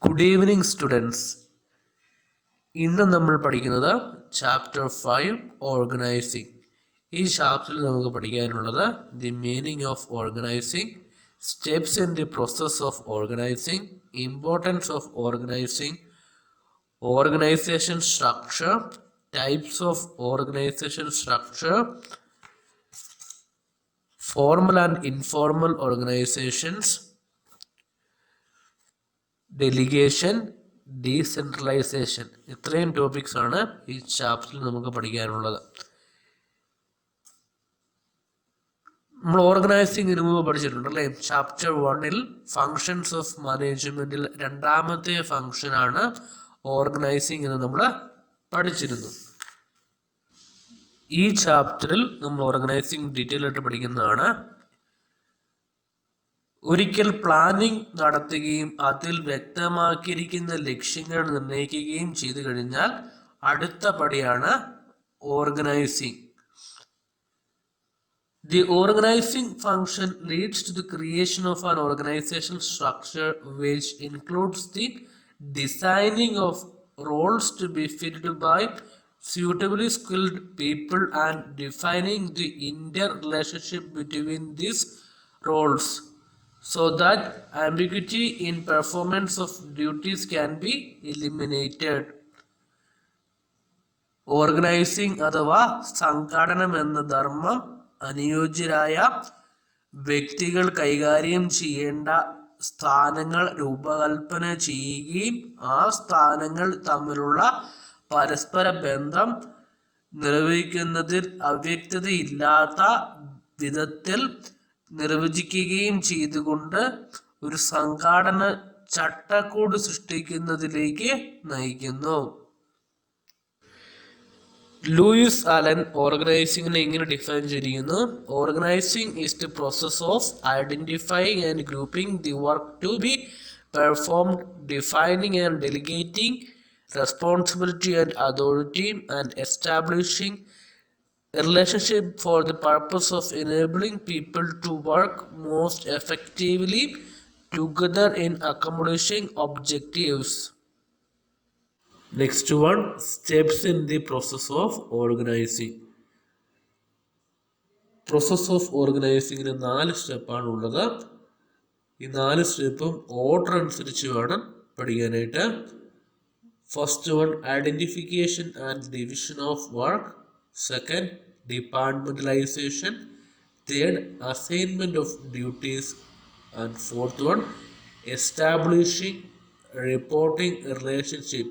Good evening, students. ഇന്ന് നമ്മൾ പഠിക്കുന്നത് ചാപ്റ്റർ 5 ഓർഗനൈസിംഗ്. ഈ ചാപ്റ്ററിൽ നമുക്ക് പഠിക്കാനുള്ളത് the meaning of organising, steps in the process of organising, importance of organising, organisation structure, types of organisation structure, formal and informal organisations, delegation, decentralisation. ഇത്രയും topics ആണ് ഈ ചാപ്റ്ററിൽ നമുക്ക് പഠിക്കാനുള്ളത്. നമ്മൾ ഓർഗനൈസിംഗിന് മുമ്പ് പഠിച്ചിട്ടുണ്ട് അല്ലേ? ചാപ്റ്റർ 1 ഫങ്ഷൻസ് ഓഫ് മാനേജ്മെന്റിൽ രണ്ടാമത്തെ ഫങ്ഷനാണ് ഓർഗനൈസിംഗ് എന്ന് നമ്മൾ പഠിച്ചിരുന്നു. ഈ ചാപ്റ്ററിൽ നമ്മൾ ഓർഗനൈസിംഗ് ഡീറ്റെയിൽ ആയിട്ട് പഠിക്കുന്നതാണ്. ഒരിക്കൽ പ്ലാനിംഗ് നടത്തുകയും അതിൽ വ്യക്തമാക്കിയിരിക്കുന്ന ലക്ഷ്യങ്ങൾ നിർണ്ണയിക്കുകയും ചെയ്തു കഴിഞ്ഞാൽ അടുത്ത പടിയാണ് organising. The organizing function leads to the creation of an organizational structure which includes the designing of roles to be filled by suitably skilled people and defining the interrelationship between these roles so that ambiguity in performance of duties can be eliminated. Organising അഥവാ സംഘടനം എന്ന ധർമ്മം അനുയോജ്യരായ വ്യക്തികൾ കൈകാര്യം ചെയ്യേണ്ട സ്ഥാനങ്ങൾ രൂപകൽപ്പന ചെയ്യുകയും ആ സ്ഥാനങ്ങൾ തമ്മിലുള്ള പരസ്പര ബന്ധം നിർവഹിക്കുന്നതിൽ അവ്യക്തതയില്ലാത്ത വിധത്തിൽ നിർവചിക്കുകയും ചെയ്തുകൊണ്ട് ഒരു സംഘാടന ചട്ടക്കൂട് സൃഷ്ടിക്കുന്നതിലേക്ക് നയിക്കുന്നു. ലൂയിസ് അലൻ ഓർഗനൈസിംഗിനെ ഇങ്ങനെ ഡിഫൈൻ ചെയ്തിരിക്കുന്നു: organizing is the process of identifying and grouping the work to be performed, defining and delegating responsibility and authority, and establishing a relationship for the purpose of enabling people to work most effectively together in accomplishing objectives. Next one, steps in the process of organizing. Process of organizing ന് 4 സ്റ്റെപ്പാണ് ഉള്ളത്. ഈ 4 സ്റ്റെപ്പും order അനുസരിച്ച് വേണം പഠിക്കാനായിട്ട്. First one, identification and division of work. Second, departmentalization. Third, assignment of duties. And fourth one, establishing reporting relationship.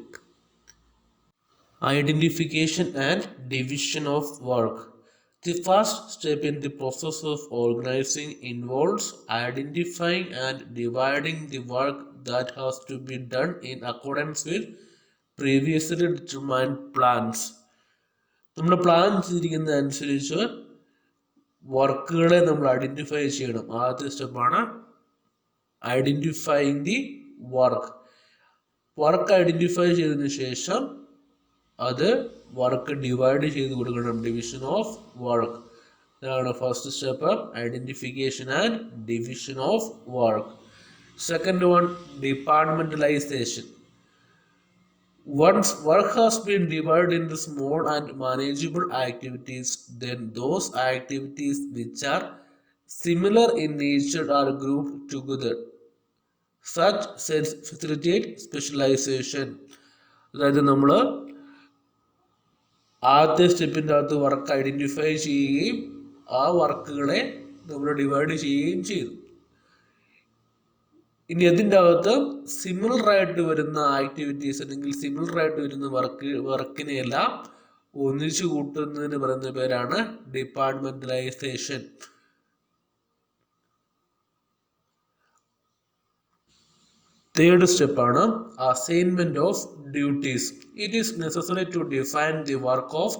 Identification and division of work. The first step in the process of organizing involves identifying and dividing the work that has to be done in accordance with previously determined plans. നമ്മൾ plan ചെയ്തിരിക്കുന്ന അനുസരിച്ച് വർക്കുകളെ നമ്മൾ identify ചെയ്യണം. ആദ്യത്തെ സ്റ്റെപ്പാണ് identifying the work. Work identify ചെയ്തതിന് ശേഷം അത് വർക്ക് ഡിവൈഡ് ചെയ്ത് കൊടുക്കണം. Division of work. ഇതാണ് first step, identification and division of work. Second one, departmentalisation. Once work has been divided into small and manageable activities, then those activities which are similar in nature are grouped together. Such sets facilitate specialization. അതായത് നമ്മൾ ആദ്യത്തെ സ്റ്റെപ്പിൻ്റെ അകത്ത് work identify ചെയ്യുകയും ആ വർക്കുകളെ നമ്മൾ divide ചെയ്യുകയും ചെയ്തു. ഇനി അതിൻ്റെ അകത്ത് സിമിലർ ആയിട്ട് വരുന്ന ആക്ടിവിറ്റീസ് അല്ലെങ്കിൽ സിമിലർ ആയിട്ട് വരുന്ന വർക്കിനെയെല്ലാം ഒന്നിച്ചു കൂട്ടുന്നതിന് പറയുന്ന പേരാണ് ഡിപ്പാർട്ട്മെന്റലൈസേഷൻ. തേർഡ് സ്റ്റെപ്പാണ് assignment of duties. It is necessary to define the work of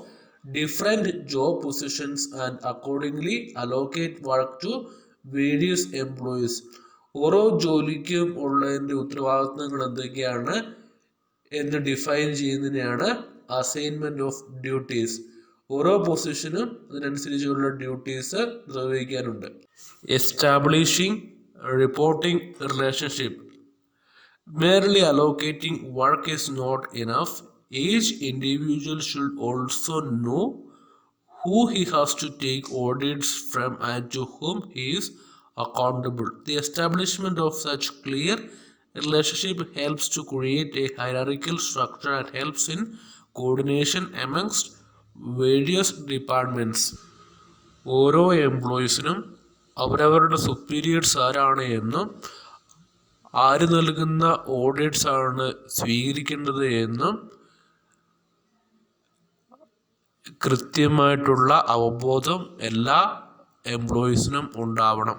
different job positions and accordingly allocate work to various employees. ഓരോ ജോലിക്കും ഉള്ളതിൻ്റെ ഉത്തരവാദിത്തങ്ങൾ എന്തൊക്കെയാണ് എന്ന് ഡിഫൈൻ ചെയ്യുന്നതിനെയാണ് അസൈൻമെന്റ് ഓഫ് ഡ്യൂട്ടീസ്. ഓരോ പൊസിഷനും അതിനനുസരിച്ചുള്ള ഡ്യൂട്ടീസ് നിർവഹിക്കാനുണ്ട്. Establishing reporting relationship. Merely allocating work is not enough. Each individual should also know who he has to take audits from and to whom he is accountable. The establishment of such clear relationship helps to create a hierarchical structure and helps in coordination amongst various departments. ഓരോ എംപ്ലോയീസിനും അവരവരുടെ superiors ആരാണ് എന്നും ആര് നൽകുന്ന audits ആണ് സ്വീകരിക്കേണ്ടത് എന്നും കൃത്യമായിട്ടുള്ള അവബോധം എല്ലാ എംപ്ലോയീസിനും ഉണ്ടാവണം.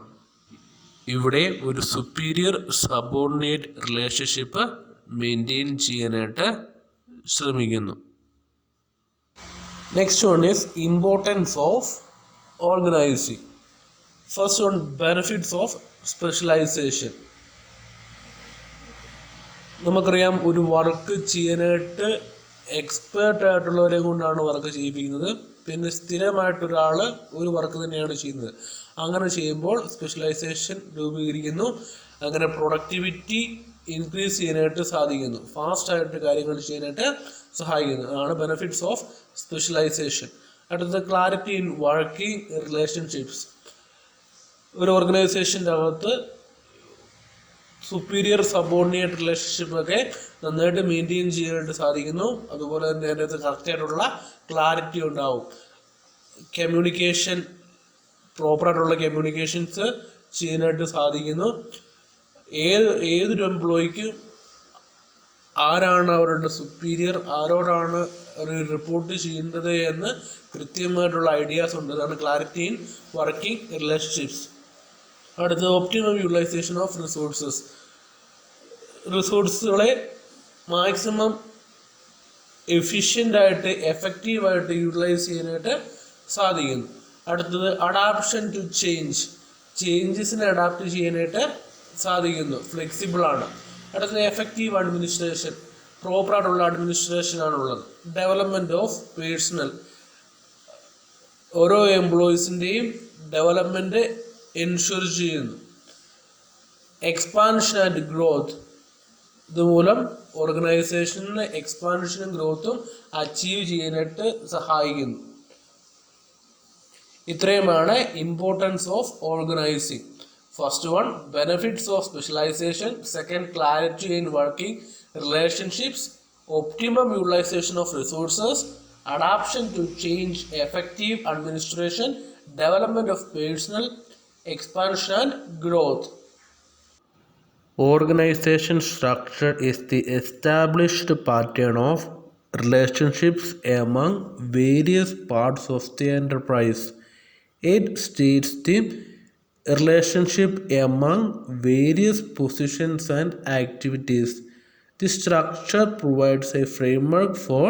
ഇവിടെ ഒരു സുപ്പീരിയർ സബോർഡിനേറ്റ് റിലേഷൻഷിപ്പ് മെയിൻറ്റെയിൻ ചെയ്യാനായിട്ട് ശ്രമിക്കുന്നു. Next one is importance of organizing. First one, benefits of specialization. നമുക്കറിയാം, ഒരു വർക്ക് ചെയ്യാനായിട്ട് എക്സ്പേർട്ട് ആയിട്ടുള്ളവരെ കൊണ്ടാണ് വർക്ക് ചെയ്യിപ്പിക്കുന്നത്. പിന്നെ സ്ഥിരമായിട്ടൊരാൾ ഒരു വർക്ക് തന്നെയാണ് ചെയ്യുന്നത്. അങ്ങനെ ചെയ്യുമ്പോൾ സ്പെഷ്യലൈസേഷൻ രൂപീകരിക്കുന്നു. അങ്ങനെ പ്രൊഡക്ടിവിറ്റി ഇൻക്രീസ് ചെയ്യാനായിട്ട് സാധിക്കുന്നു. ഫാസ്റ്റായിട്ട് കാര്യങ്ങൾ ചെയ്യാനായിട്ട് സഹായിക്കുന്നു. അതാണ് ബെനിഫിറ്റ്സ് ഓഫ് സ്പെഷ്യലൈസേഷൻ. അടുത്തത് ക്ലാരിറ്റി ഇൻ വർക്കിംഗ് റിലേഷൻഷിപ്സ്. ഒരു ഓർഗനൈസേഷൻ്റെ അകത്ത് സുപ്പീരിയർ സബോർഡിനേറ്റ് റിലേഷൻഷിപ്പൊക്കെ നന്നായിട്ട് മെയിൻറ്റെയിൻ ചെയ്യാനായിട്ട് സാധിക്കുന്നു. അതുപോലെ തന്നെ അതിൻ്റെ അകത്ത് കറക്റ്റായിട്ടുള്ള ക്ലാരിറ്റി ഉണ്ടാവും. കമ്മ്യൂണിക്കേഷൻ, പ്രോപ്പറായിട്ടുള്ള കമ്മ്യൂണിക്കേഷൻസ് ചെയ്യാനായിട്ട് സാധിക്കുന്നു. ഏതൊരു എംപ്ലോയിക്കും ആരാണ് അവരുടെ സുപ്പീരിയർ, ആരോടാണ് റിപ്പോർട്ട് ചെയ്യേണ്ടത് എന്ന് കൃത്യമായിട്ടുള്ള ഐഡിയാസ് ഉണ്ട്. അതാണ് ക്ലാരിറ്റി ഇൻ വർക്കിംഗ് റിലേഷൻഷിപ്സ്. അടുത്തത് ഒപ്റ്റിമം യൂട്ടിലൈസേഷൻ ഓഫ് റിസോഴ്സസ്. റിസോഴ്സുകളെ മാക്സിമം എഫിഷ്യൻ്റായിട്ട് എഫക്റ്റീവായിട്ട് യൂട്ടിലൈസ് ചെയ്യാനായിട്ട് സാധിക്കുന്നു. അടുത്തത് അഡാപ്ഷൻ ടു ചേഞ്ചസിനെ അഡാപ്റ്റ് ചെയ്യാനായിട്ട് സാധിക്കുന്നു. ഫ്ലെക്സിബിളാണ്. അടുത്തത് എഫക്റ്റീവ് അഡ്മിനിസ്ട്രേഷൻ. പ്രോപ്പറായിട്ടുള്ള അഡ്മിനിസ്ട്രേഷൻ ആണുള്ളത്. Development of personnel. ഓരോ എംപ്ലോയീസിൻ്റെയും ഡെവലപ്മെൻറ്റ് എൻഷുർ ചെയ്യുന്നു. Expansion and growth. ഇതുമൂലം ഓർഗനൈസേഷനിലെ എക്സ്പാൻഷനും ഗ്രോത്തും അച്ചീവ് ചെയ്യാനായിട്ട് സഹായിക്കുന്നു. ഇത്രയുമാണ് importance of organizing. First one, benefits of specialization. Second, clarity in working relationships, optimum utilization of resources, adaptation to change, effective administration, development of personnel, expansion and growth. Organization structure is the established pattern of relationships among various parts of the enterprise. It states the relationship among various positions and activities. The structure provides a framework for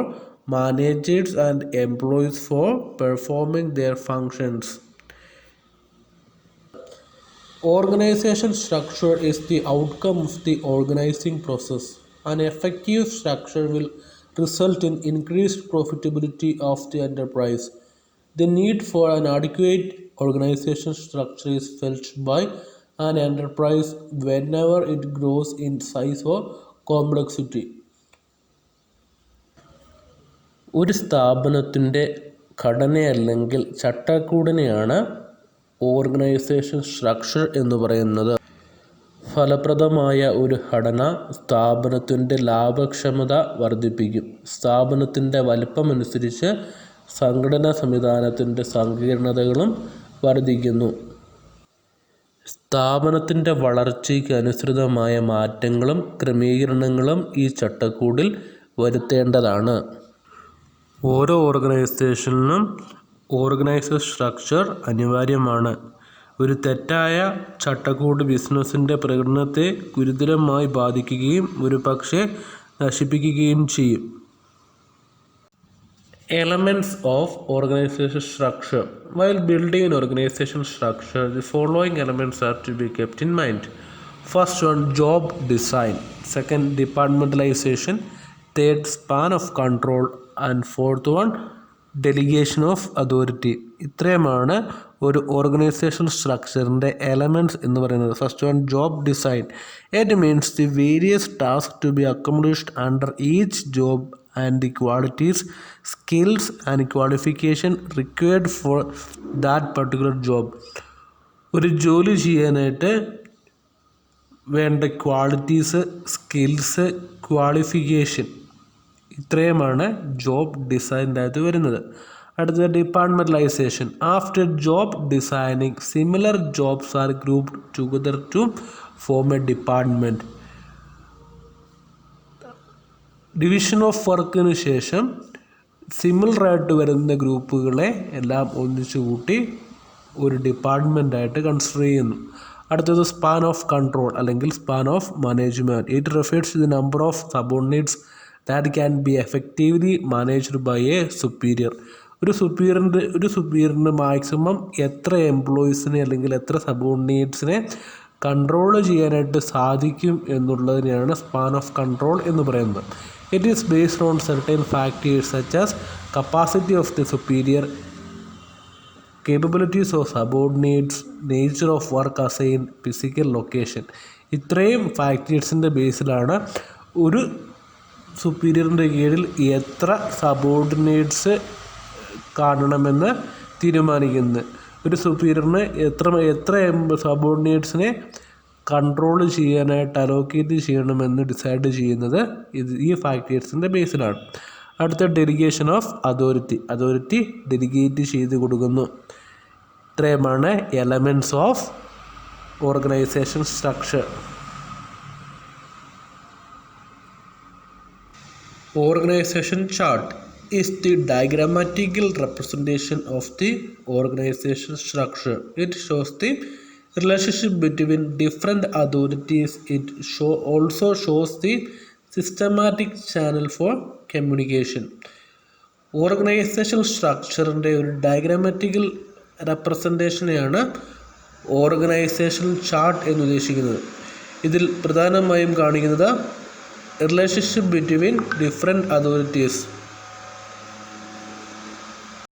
managers and employees for performing their functions. Organization structure is the outcome of the organizing process. An effective structure will result in increased profitability of the enterprise. The need for an adequate organization structure is felt by an enterprise whenever it grows in size or complexity. ഒരു സ്ഥാപനത്തിൻ്റെ ഘടനയല്ലെങ്കിൽ ചട്ടക്കൂടിനെയാണ് organisation structure എന്ന് പറയുന്നത്. ഫലപ്രദമായ ഒരു ഘടന സ്ഥാപനത്തിൻ്റെ ലാഭക്ഷമത വർദ്ധിപ്പിക്കും. സ്ഥാപനത്തിൻ്റെ വലിപ്പമനുസരിച്ച് സംഘടനാ സംവിധാനത്തിൻ്റെ സങ്കീർണതകളും വർദ്ധിക്കുന്നു. സ്ഥാപനത്തിൻ്റെ വളർച്ചയ്ക്ക് അനുസൃതമായ മാറ്റങ്ങളും ക്രമീകരണങ്ങളും ഈ ചട്ടക്കൂടിൽ വരുത്തേണ്ടതാണ്. ഓരോ ഓർഗനൈസേഷനിലും ഓർഗനൈസേഷൻ സ്ട്രക്ചർ അനിവാര്യമാണ്. ഒരു തെറ്റായ ചട്ടക്കൂട് ബിസിനസ്സിൻ്റെ പ്രകടനത്തെ ഗുരുതരമായി ബാധിക്കുകയും ഒരുപക്ഷെ നശിപ്പിക്കുകയും ചെയ്യും. Elements of organization structure. While building an organization structure, the following elements are to be kept in mind. First one, job design. Second, departmentalization. Third, span of control. And fourth one, delegation of authority. ഇത്രയുമാണ് ഒരു organisation സ്ട്രക്ചറിൻ്റെ elements എന്ന് പറയുന്നത്. First one, job design. It means the various task to be accomplished under each job and the qualities, skills and qualification required for that particular job. ഒരു ജോലി ചെയ്യാനായിട്ട് വേണ്ട qualities, skills, qualification, ഇത്രയുമാണ് job ഡിസൈനിൻ്റെ അകത്ത് വരുന്നത്. അടുത്തത് departmentalisation. After job designing similar jobs are grouped together to form a department. Division of വർക്കിന് ശേഷം സിമിലറായിട്ട് വരുന്ന ഗ്രൂപ്പുകളെ എല്ലാം ഒന്നിച്ചു കൂട്ടി ഒരു ഡിപ്പാർട്ട്മെൻറ്റായിട്ട് കൺസിഡർ ചെയ്യുന്നു. അടുത്തത് സ്പാൻ ഓഫ് കൺട്രോൾ അല്ലെങ്കിൽ span of management. It refers to the number of subordinates that can be effectively managed by a superior. ഒരു സുപ്പീരിയറിന് മാക്സിമം എത്ര എംപ്ലോയീസിനെ അല്ലെങ്കിൽ എത്ര സബോർഡിനേറ്റ്സിനെ കൺട്രോൾ ചെയ്യാനായിട്ട് സാധിക്കും എന്നുള്ളതിനെയാണ് സ്പാൻ ഓഫ് കൺട്രോൾ എന്ന് പറയുന്നത്. It is based on certain factors such as capacity of the superior, capabilities of subordinates, nature of work assign, physical location. ഇത്രയും ഫാക്ടേഴ്സിൻ്റെ ബേസിലാണ് ഒരു സുപ്പീരിയറിൻ്റെ കീഴിൽ എത്ര സബോർഡിനേറ്റ്സ് കാണണമെന്ന് തീരുമാനിക്കുന്നത്. ഒരു സുപ്പീരിയറിന് എത്ര സബോർഡിനേറ്റ്സിനെ കൺട്രോൾ ചെയ്യാനായിട്ട് അലോക്കേറ്റ് ചെയ്യണമെന്ന് ഡിസൈഡ് ചെയ്യുന്നത് ഈ ഫാക്ടേഴ്സിൻ്റെ ബേസിലാണ്. അടുത്ത ഡെലിഗേഷൻ ഓഫ് അതോറിറ്റി ഡെലിഗേറ്റ് ചെയ്ത് കൊടുക്കുന്നു. ഇത്രയുമാണ് elements of organisation structure. Organization chart is the diagrammatical representation of the organization structure. It shows the relationship between different authorities. It also shows the systematic channel for communication. Organisation സ്ട്രക്ചറിൻ്റെ ഒരു ഡയഗ്രാമാറ്റിക്കൽ റെപ്രസെൻറ്റേഷനെയാണ് organisation chart എന്ന് ഉദ്ദേശിക്കുന്നത്. ഇതിൽ പ്രധാനമായും കാണിക്കുന്നത് relationship between different authorities.